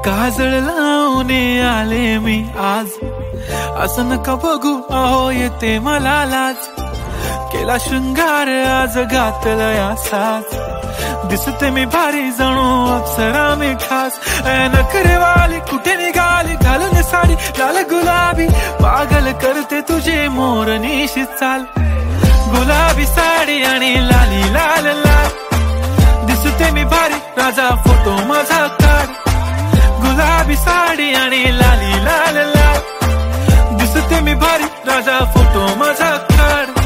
काजळ लावून आले मी आज, असं नका बघू अहो येते मला लाज. केला शृंगार आज घातला या साज, दिसते मी भारी जणू अप्सरा मी खास. नखरेवाली कुठे निघाली घालून साडी लाल गुलाबी, पागल करते तुझे मोरनीशी चाल. गुलाबी साडी आणि लाली लाल लाल, दिसते मी भारी राजा फोटो माझा काढ. गुलाबी साडी आणि लाली लाल लाल, दिसते मी भारी राजा फोटो माझा काढ.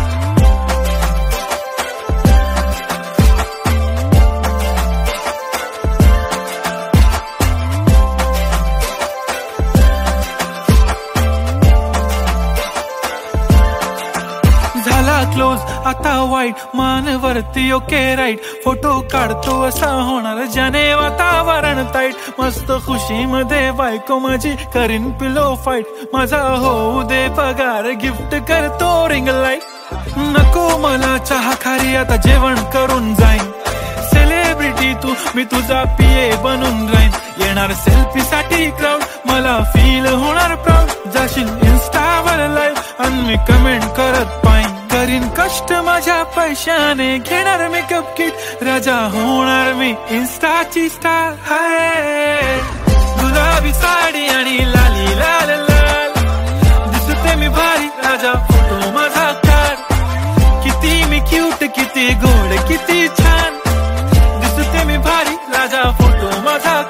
झाला क्लोज आता वाईट, मान वरती ओके राईट. फोटो काढतो असा होणार ज्याने वातावरण ताईट. मस्त खुशी मध्ये बायको माझी करीन पिलो फाईट. माझा होऊ दे पगार गिफ्ट करतो रिंग लाईट. नको मला चहा खारी आता जेवण करून जाईन. सेलिब्रिटी तू मी तुझा पिये बनून राहीन. येणार सेल्फी साठी क्राऊड मला फील होणार प्राऊड. जाशील इन्स्टावर लाईव्ह आणि मी कमेंट करत पाईन. करीन कष्ट माझ्या पैशाने घेणार मेकअप किट. राजा होणार मी इन्स्टाची स्टार. हाय गुलाबी साडी आणि लाली लाल लाल, दिसते मी भारी राजा फोटो माझा काढ. किती मी क्यूट किती गोड किती छान, दिसते मी भारी राजा फोटो माझा.